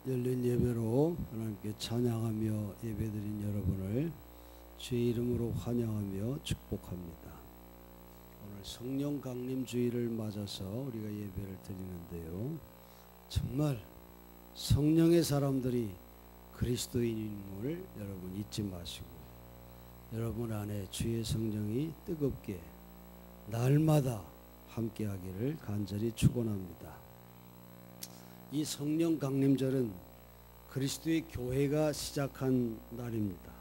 열린 예배로 하나님께 찬양하며 예배드린 여러분을 주의 이름으로 환영하며 축복합니다. 오늘 성령 강림 주일을 맞아서 우리가 예배를 드리는데요, 정말 성령의 사람들이 그리스도인임을 여러분 잊지 마시고 여러분 안에 주의 성령이 뜨겁게 날마다 함께하기를 간절히 축원합니다. 이 성령 강림절은 그리스도의 교회가 시작한 날입니다.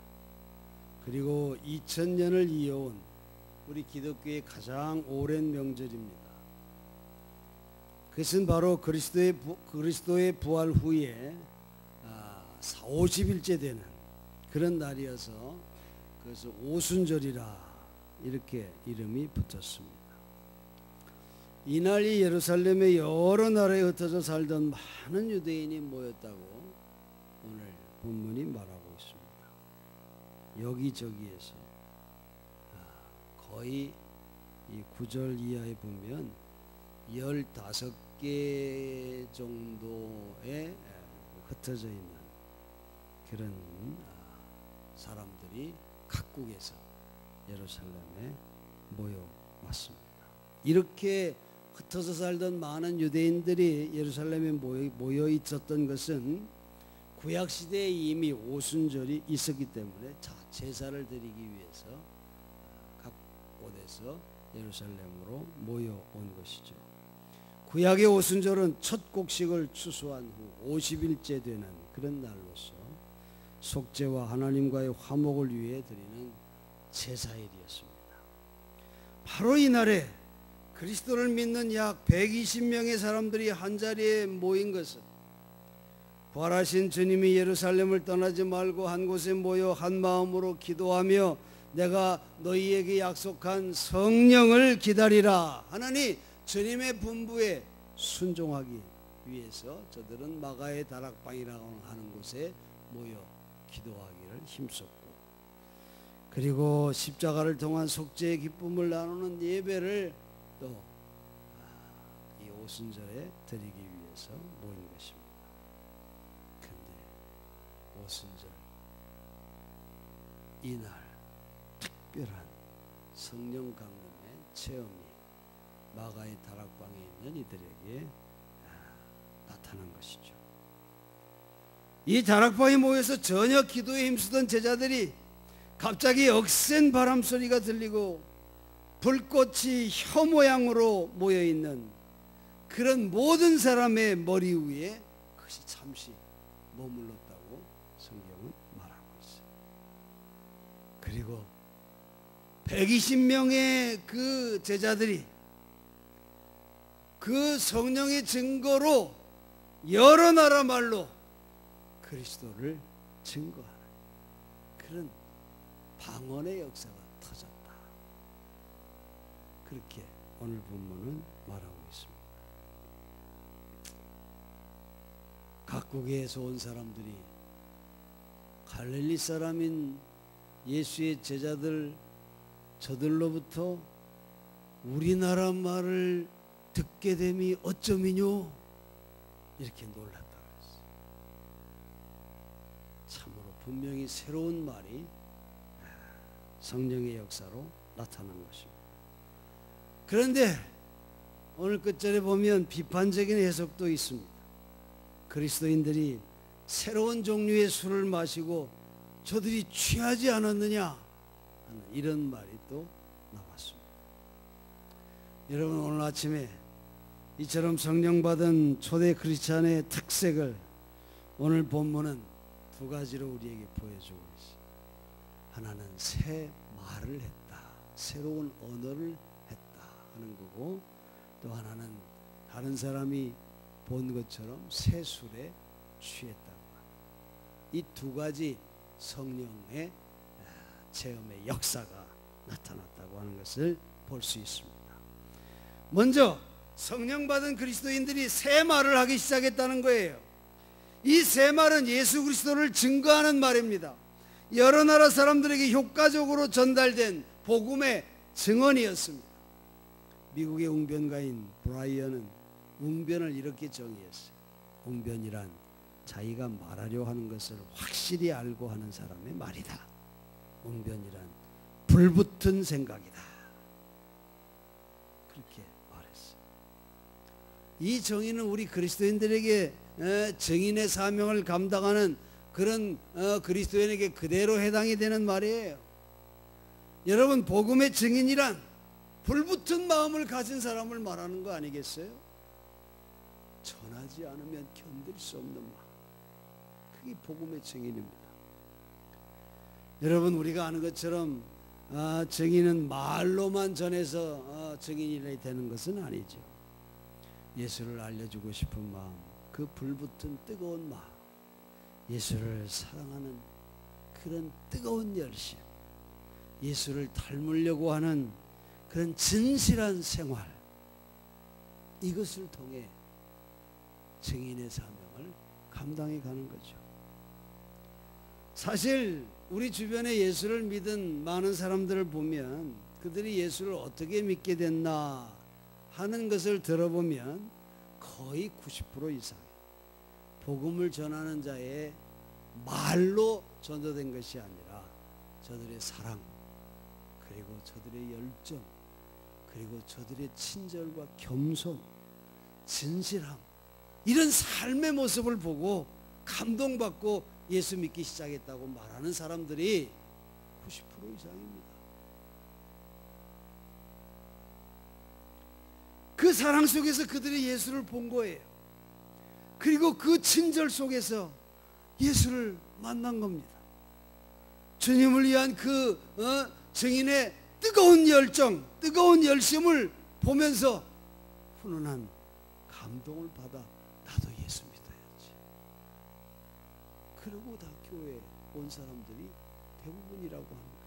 그리고 2000년을 이어온 우리 기독교의 가장 오랜 명절입니다. 그것은 바로 그리스도의 부활 후에 40일째 되는 그런 날이어서 그래서 오순절이라 이렇게 이름이 붙었습니다. 이날이 예루살렘의 여러 나라에 흩어져 살던 많은 유대인이 모였다고 오늘 본문이 말하고 있습니다. 여기저기에서 거의 이 9절 이하에 보면 15개 정도에 흩어져 있는 그런 사람들이 각국에서 예루살렘에 모여왔습니다. 이렇게 흩어져 살던 많은 유대인들이 예루살렘에 모여 있었던 것은 구약시대에 이미 오순절이 있었기 때문에 제사를 드리기 위해서 각 곳에서 예루살렘으로 모여온 것이죠. 구약의 오순절은 첫 곡식을 추수한 후 50일째 되는 그런 날로서 속죄와 하나님과의 화목을 위해 드리는 제사일이었습니다. 바로 이날에 그리스도를 믿는 약 120명의 사람들이 한자리에 모인 것은 부활하신 주님이 예루살렘을 떠나지 말고 한 곳에 모여 한 마음으로 기도하며 내가 너희에게 약속한 성령을 기다리라 하나니 주님의 분부에 순종하기 위해서 저들은 마가의 다락방이라고 하는 곳에 모여 기도하기를 힘썼고, 그리고 십자가를 통한 속죄의 기쁨을 나누는 예배를 또 이 오순절에 드리기 위해서 모인 것입니다. 그런데 오순절 이날 특별한 성령 강림의 체험이 마가의 다락방에 있는 이들에게 나타난 것이죠. 이 다락방에 모여서 전혀 기도에 힘쓰던 제자들이 갑자기 억센 바람 소리가 들리고 불꽃이 혀 모양으로 모여있는 그런 모든 사람의 머리 위에 그것이 잠시 머물렀다고 성경은 말하고 있어요. 그리고 120명의 그 제자들이 그 성령의 증거로 여러 나라 말로 그리스도를 증거하는 그런 방언의 역사가 터졌다. 그렇게 오늘 본문은 말하고 있습니다. 각국에서 온 사람들이 갈릴리 사람인 예수의 제자들 저들로부터 우리나라 말을 듣게 됨이 어쩌미뇨 이렇게 놀랐다고 했어요. 참으로 분명히 새로운 말이 성령의 역사로 나타난 것입니다. 그런데 오늘 끝절에 보면 비판적인 해석도 있습니다. 그리스도인들이 새로운 종류의 술을 마시고 저들이 취하지 않았느냐 하는 이런 말이 또 나왔습니다. 여러분, 오늘 아침에 이처럼 성령받은 초대 크리스찬의 특색을 오늘 본문은 두 가지로 우리에게 보여주고 있습니다. 하나는 새 말을 했다, 새로운 언어를 했다 하는 거고, 또 하나는 다른 사람이 본 것처럼 새 술에 취했다고 합니다. 이 두 가지 성령의 체험의 역사가 나타났다고 하는 것을 볼 수 있습니다. 먼저 성령 받은 그리스도인들이 새 말을 하기 시작했다는 거예요. 이 새 말은 예수 그리스도를 증거하는 말입니다. 여러 나라 사람들에게 효과적으로 전달된 복음의 증언이었습니다. 미국의 웅변가인 브라이언은 웅변을 이렇게 정의했어요. 웅변이란 자기가 말하려 하는 것을 확실히 알고 하는 사람의 말이다. 웅변이란 불붙은 생각이다. 그렇게 말했어요. 이 정의는 우리 그리스도인들에게 정인의 사명을 감당하는 그런 그리스도인에게 그대로 해당이 되는 말이에요. 여러분, 복음의 증인이란 불붙은 마음을 가진 사람을 말하는 거 아니겠어요? 전하지 않으면 견딜 수 없는 마음, 그게 복음의 증인입니다. 여러분, 우리가 아는 것처럼 증인은 말로만 전해서 증인이 되는 것은 아니죠. 예수를 알려주고 싶은 마음, 그 불붙은 뜨거운 마음, 예수를 사랑하는 그런 뜨거운 열심, 예수를 닮으려고 하는 그런 진실한 생활, 이것을 통해 증인의 사명을 감당해 가는 거죠. 사실 우리 주변에 예수를 믿은 많은 사람들을 보면 그들이 예수를 어떻게 믿게 됐나 하는 것을 들어보면 거의 90% 이상 복음을 전하는 자의 말로 전도된 것이 아니라 저들의 사랑, 그리고 저들의 열정, 그리고 저들의 친절과 겸손, 진실함, 이런 삶의 모습을 보고 감동받고 예수 믿기 시작했다고 말하는 사람들이 90% 이상입니다. 그 사랑 속에서 그들이 예수를 본 거예요. 그리고 그 친절 속에서 예수를 만난 겁니다. 주님을 위한 그 증인의 뜨거운 열정, 뜨거운 열심을 보면서 훈훈한 감동을 받아 나도 예수 믿어야지. 그러고 다 교회에 온 사람들이 대부분이라고 하는 거예요.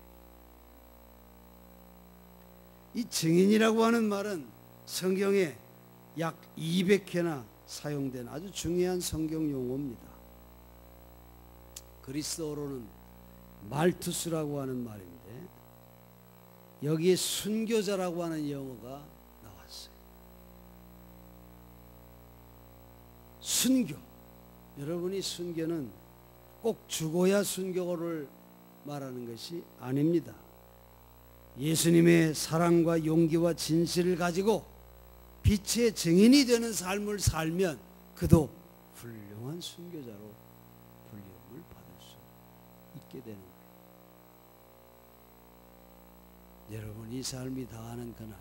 이 증인이라고 하는 말은 성경에 약 200회나 사용된 아주 중요한 성경 용어입니다. 그리스어로는 말투스라고 하는 말인데 여기에 순교자라고 하는 영어가 나왔어요. 순교. 여러분이 순교는 꼭 죽어야 순교를 말하는 것이 아닙니다. 예수님의 사랑과 용기와 진실을 가지고 빛의 증인이 되는 삶을 살면 그도 훌륭한 순교자로 불림을 받을 수 있게 되는 거예요. 여러분, 이 삶이 다하는 그날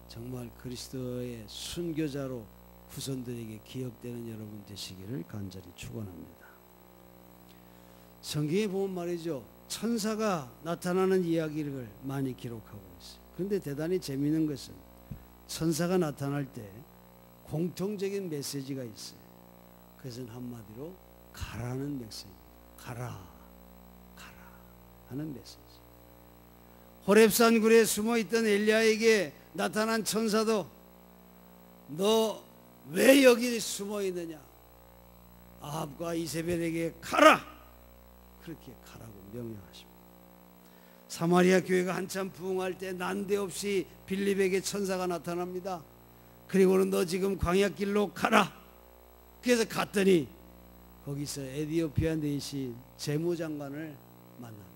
정말 그리스도의 순교자로 후손들에게 기억되는 여러분 되시기를 간절히 축원합니다. 성경에 보면 말이죠, 천사가 나타나는 이야기를 많이 기록하고 있어요. 그런데 대단히 재미있는 것은 천사가 나타날 때 공통적인 메시지가 있어요. 그것은 한마디로 가라는 메시지입니다. 가라, 가라 하는 메시지. 호렙산 굴에 숨어있던 엘리야에게 나타난 천사도 너 왜 여기 숨어있느냐, 아합과 이세벨에게 가라, 그렇게 가라고 명령하십니다. 사마리아 교회가 한참 부흥할 때 난데없이 빌립에게 천사가 나타납니다. 그리고는 너 지금 광야길로 가라. 그래서 갔더니 거기서 에티오피아 내신 재무장관을 만납니다.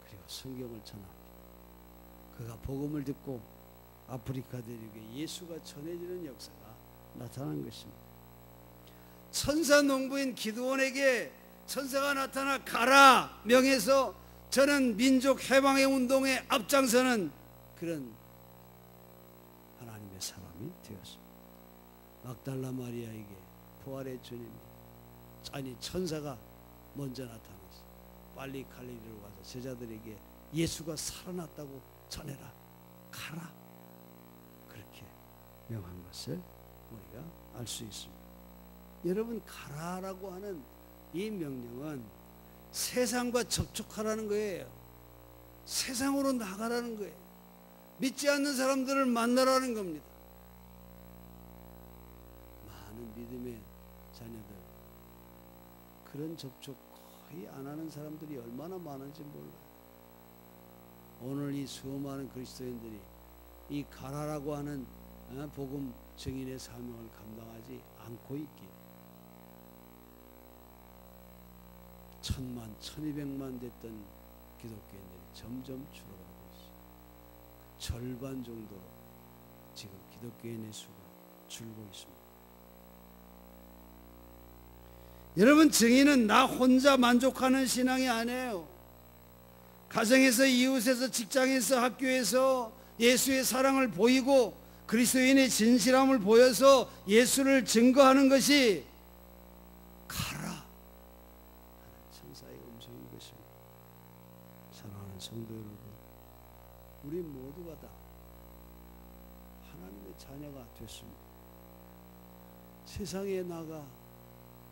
그리고 성경을 전합니다. 그가 복음을 듣고 아프리카 대륙에 예수가 전해지는 역사가 나타난 것입니다. 천사 농부인 기드온에게 천사가 나타나 가라 명해서 저는 민족 해방의 운동에 앞장서는 그런 하나님의 사람이 되었습니다. 막달라 마리아에게 부활의 주님이, 아니 천사가 먼저 나타나서 빨리 갈릴리로 가서 제자들에게 예수가 살아났다고 전해라, 가라, 그렇게 명한 것을 우리가 알 수 있습니다. 여러분, 가라라고 하는 이 명령은 세상과 접촉하라는 거예요. 세상으로 나가라는 거예요. 믿지 않는 사람들을 만나라는 겁니다. 많은 믿음의 자녀들 그런 접촉 거의 안 하는 사람들이 얼마나 많은지 몰라요. 오늘 이 수많은 그리스도인들이 이 가라라고 하는 복음 증인의 사명을 감당하지 않고 있기에 1000만, 1200만 됐던 기독교인들이 점점 줄어가고 있어요. 절반 정도로 지금 기독교인의 수가 줄고 있습니다. 여러분, 증인은 나 혼자 만족하는 신앙이 아니에요. 가정에서, 이웃에서, 직장에서, 학교에서 예수의 사랑을 보이고 그리스도인의 진실함을 보여서 예수를 증거하는 것이 가라 하는 천사의 음성인 것입니다. 사랑하는 성도 여러분, 우리 모두가 다 하나님의 자녀가 됐습니다. 세상에 나가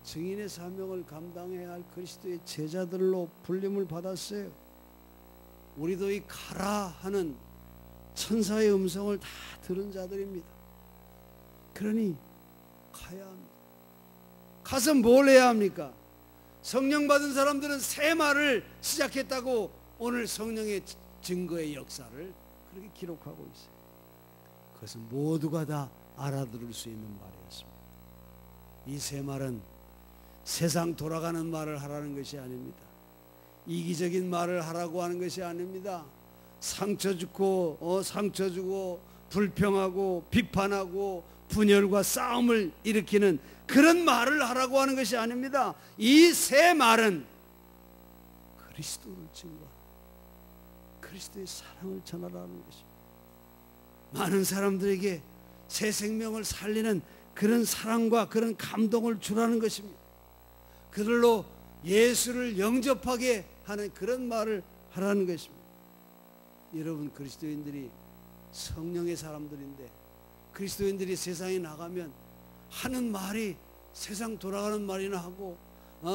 증인의 사명을 감당해야 할 그리스도의 제자들로 불림을 받았어요. 우리도 이 가라 하는 천사의 음성을 다 들은 자들입니다. 그러니 가야 합니다. 가서 뭘 해야 합니까? 성령 받은 사람들은 새 말을 시작했다고 오늘 성령의 증거의 역사를 그렇게 기록하고 있어요. 그것은 모두가 다 알아들을 수 있는 말이었습니다. 이 새 말은 세상 돌아가는 말을 하라는 것이 아닙니다. 이기적인 말을 하라고 하는 것이 아닙니다. 상처 주고 불평하고 비판하고 분열과 싸움을 일으키는 그런 말을 하라고 하는 것이 아닙니다. 이 새 말은 그리스도를 증거하는, 그리스도의 사랑을 전하라는 것입니다. 많은 사람들에게 새 생명을 살리는 그런 사랑과 그런 감동을 주라는 것입니다. 그들로 예수를 영접하게 하는 그런 말을 하라는 것입니다. 여러분, 그리스도인들이 성령의 사람들인데 그리스도인들이 세상에 나가면 하는 말이 세상 돌아가는 말이나 하고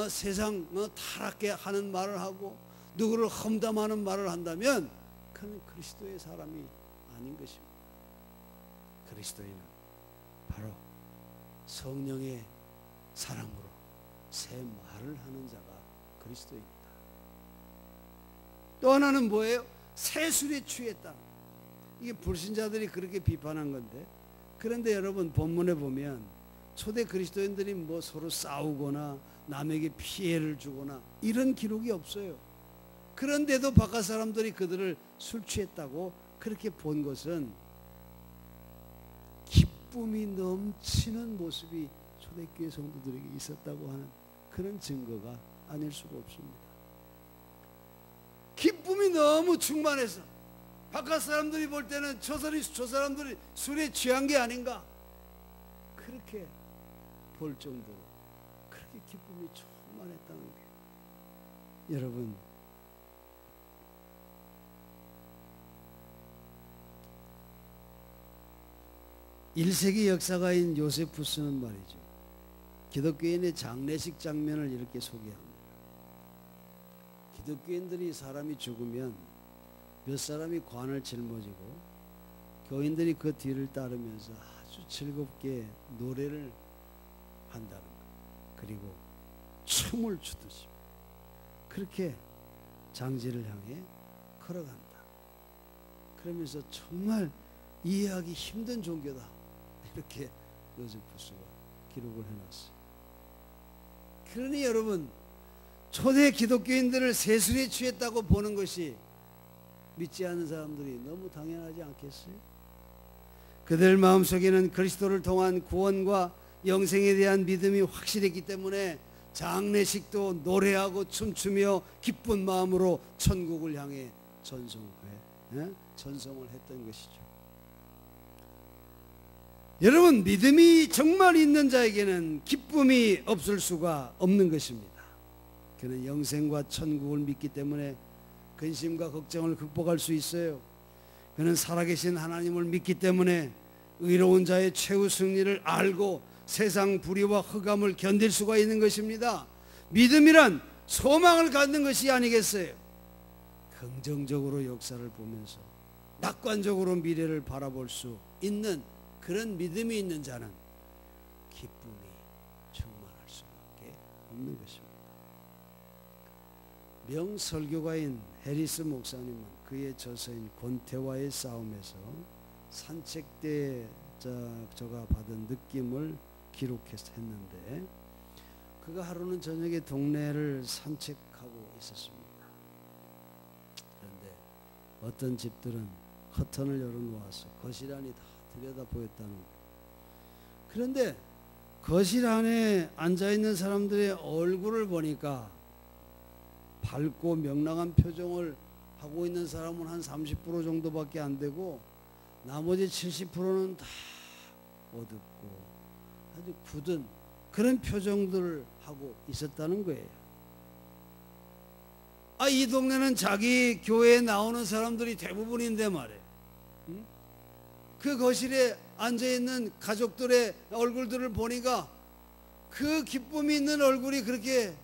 세상 타락게 하는 말을 하고 누구를 험담하는 말을 한다면 그는 그리스도의 사람이 아닌 것입니다. 그리스도인은 바로 성령의 사랑으로 새 말을 하는 자가 그리스도입니다. 또 하나는 뭐예요? 새 술에 취했다. 이게 불신자들이 그렇게 비판한 건데, 그런데 여러분 본문에 보면 초대 그리스도인들이 뭐 서로 싸우거나 남에게 피해를 주거나 이런 기록이 없어요. 그런데도 바깥 사람들이 그들을 술 취했다고 그렇게 본 것은 기쁨이 넘치는 모습이 초대교회 성도들에게 있었다고 하는 그런 증거가 아닐 수가 없습니다. 기쁨이 너무 충만해서 바깥 사람들이 볼 때는 저 사람들이 술에 취한 게 아닌가 그렇게 볼 정도로 그렇게 기쁨이 충만했다는 게, 여러분, (1세기) 역사가인 요세푸스는 말이죠, 기독교인의 장례식 장면을 이렇게 소개합니다. 기독교인들이 사람이 죽으면 몇 사람이 관을 짊어지고 교인들이 그 뒤를 따르면서 아주 즐겁게 노래를 한다는 것, 그리고 춤을 추듯이 그렇게 장지를 향해 걸어간다. 그러면서 정말 이해하기 힘든 종교다, 이렇게 요세푸스가 기록을 해놨어요. 그러니 여러분, 초대 기독교인들을 세술에 취했다고 보는 것이 믿지 않는 사람들이 너무 당연하지 않겠어요? 그들 마음속에는 그리스도를 통한 구원과 영생에 대한 믿음이 확실했기 때문에 장례식도 노래하고 춤추며 기쁜 마음으로 천국을 향해 전송을 했던 것이죠. 여러분, 믿음이 정말 있는 자에게는 기쁨이 없을 수가 없는 것입니다. 그는 영생과 천국을 믿기 때문에 근심과 걱정을 극복할 수 있어요. 그는 살아계신 하나님을 믿기 때문에 의로운 자의 최후 승리를 알고 세상 불의와 흑암을 견딜 수가 있는 것입니다. 믿음이란 소망을 갖는 것이 아니겠어요? 긍정적으로 역사를 보면서 낙관적으로 미래를 바라볼 수 있는 그런 믿음이 있는 자는 기쁨이 충만할 수밖에 없는 것입니다. 명설교가인 해리스 목사님은 그의 저서인 권태와의 싸움에서 산책 때 저가 받은 느낌을 기록했는데, 그가 하루는 저녁에 동네를 산책하고 있었습니다. 그런데 어떤 집들은 커튼을 열어놓아서 거실 안이 다 들여다 보였다는 거예요. 그런데 거실 안에 앉아있는 사람들의 얼굴을 보니까 밝고 명랑한 표정을 하고 있는 사람은 한 30% 정도밖에 안 되고 나머지 70%는 다 어둡고 아주 굳은 그런 표정들을 하고 있었다는 거예요. 이 동네는 자기 교회에 나오는 사람들이 대부분인데 말이에요. 그 거실에 앉아있는 가족들의 얼굴들을 보니까 그 기쁨이 있는 얼굴이 그렇게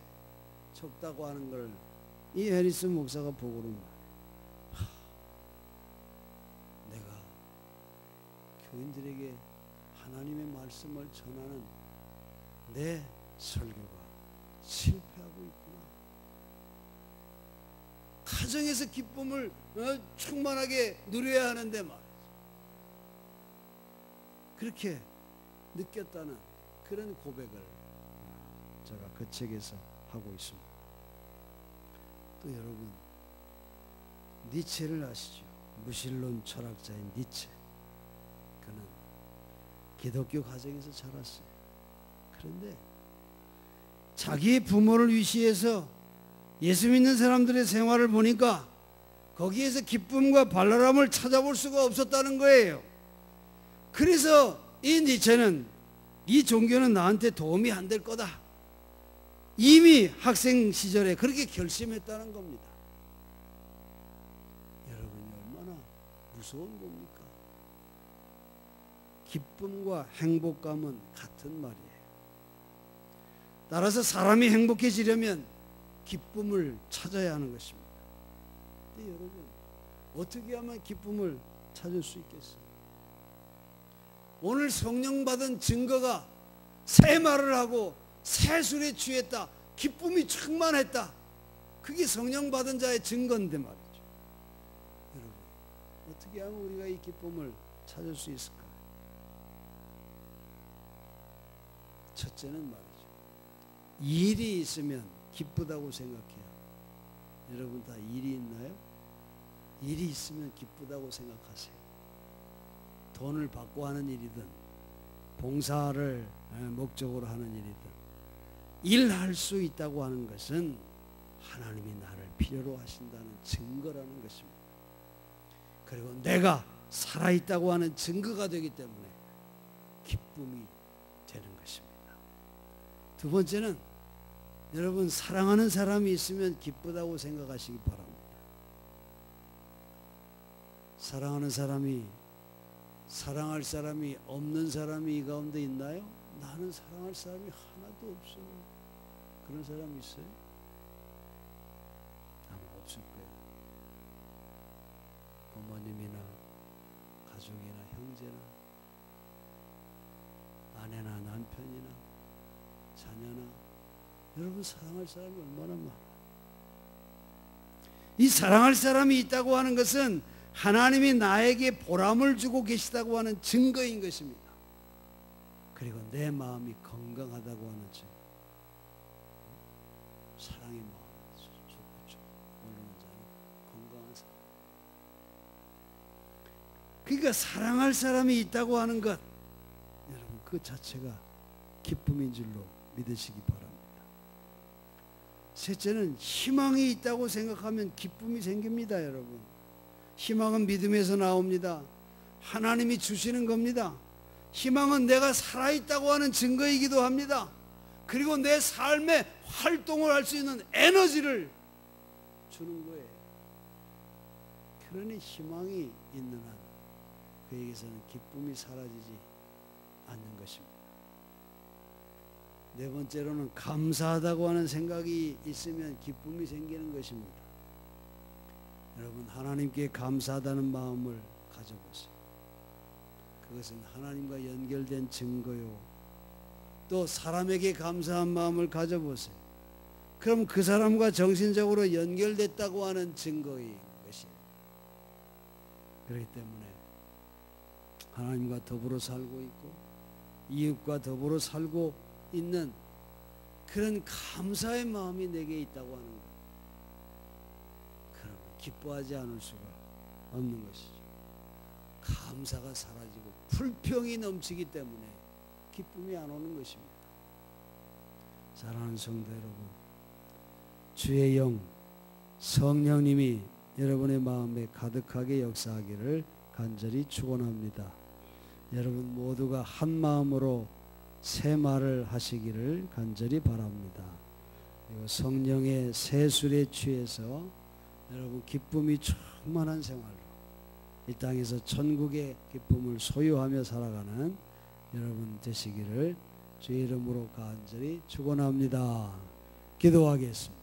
적다고 하는 걸 이 해리슨 목사가 보고는 말이에요. 내가 교인들에게 하나님의 말씀을 전하는 내 설교가 실패하고 있구나. 가정에서 기쁨을 충만하게 누려야 하는데 말이죠. 그렇게 느꼈다는 그런 고백을 제가 그 책에서 하고 있습니다. 또 여러분, 니체를 아시죠? 무신론 철학자인 니체. 그는 기독교 가정에서 자랐어요. 그런데 자기의 부모를 위시해서 예수 믿는 사람들의 생활을 보니까 거기에서 기쁨과 발랄함을 찾아볼 수가 없었다는 거예요. 그래서 이 니체는 이 종교는 나한테 도움이 안 될 거다. 이미 학생 시절에 그렇게 결심했다는 겁니다. 여러분이 얼마나 무서운 겁니까? 기쁨과 행복감은 같은 말이에요. 따라서 사람이 행복해지려면 기쁨을 찾아야 하는 것입니다. 근데 여러분, 어떻게 하면 기쁨을 찾을 수 있겠어요? 오늘 성령 받은 증거가 새 말을 하고 새 술에 취했다. 기쁨이 충만했다. 그게 성령 받은 자의 증거인데 말이죠. 여러분, 어떻게 하면 우리가 이 기쁨을 찾을 수 있을까요? 첫째는 말이죠. 일이 있으면 기쁘다고 생각해요. 여러분 다 일이 있나요? 일이 있으면 기쁘다고 생각하세요. 돈을 받고 하는 일이든 봉사를 목적으로 하는 일이든 일할 수 있다고 하는 것은 하나님이 나를 필요로 하신다는 증거라는 것입니다. 그리고 내가 살아있다고 하는 증거가 되기 때문에 기쁨이 되는 것입니다. 두 번째는 여러분, 사랑하는 사람이 있으면 기쁘다고 생각하시기 바랍니다. 사랑하는 사람이, 사랑할 사람이 없는 사람이 이 가운데 있나요? 나는 사랑할 사람이 하나도 없어. 그런 사람 있어요? 아마 없을 거예요. 부모님이나 가족이나 형제나 아내나 남편이나 자녀나, 여러분 사랑할 사람이 얼마나 많아요. 이 사랑할 사람이 있다고 하는 것은 하나님이 나에게 보람을 주고 계시다고 하는 증거인 것입니다. 그리고 내 마음이 건강하다고 하는 증거. 사랑의 마음이 좋고 모르는 자는 건강한 사람. 그러니까 사랑할 사람이 있다고 하는 것, 여러분 그 자체가 기쁨인 줄로 믿으시기 바랍니다. 셋째는 희망이 있다고 생각하면 기쁨이 생깁니다. 여러분, 희망은 믿음에서 나옵니다. 하나님이 주시는 겁니다. 희망은 내가 살아있다고 하는 증거이기도 합니다. 그리고 내 삶에 활동을 할 수 있는 에너지를 주는 거예요. 그러니 희망이 있는 한 그에게서는 기쁨이 사라지지 않는 것입니다. 네 번째로는 감사하다고 하는 생각이 있으면 기쁨이 생기는 것입니다. 여러분, 하나님께 감사하다는 마음을 가져보세요. 그것은 하나님과 연결된 증거요. 또 사람에게 감사한 마음을 가져보세요. 그럼 그 사람과 정신적으로 연결됐다고 하는 증거인 것이에요. 그렇기 때문에 하나님과 더불어 살고 있고 이웃과 더불어 살고 있는 그런 감사의 마음이 내게 있다고 하는 것. 그러면 기뻐하지 않을 수가 없는 것이죠. 감사가 사라지고 불평이 넘치기 때문에 기쁨이 안 오는 것입니다. 사랑하는 성도 여러분, 주의 영 성령님이 여러분의 마음에 가득하게 역사하기를 간절히 축원합니다. 여러분 모두가 한 마음으로 새 말을 하시기를 간절히 바랍니다. 그리고 성령의 세술에 취해서 여러분 기쁨이 충만한 생활로 이 땅에서 천국의 기쁨을 소유하며 살아가는 여러분 되시기를 주의 이름으로 간절히 축원합니다. 기도하겠습니다.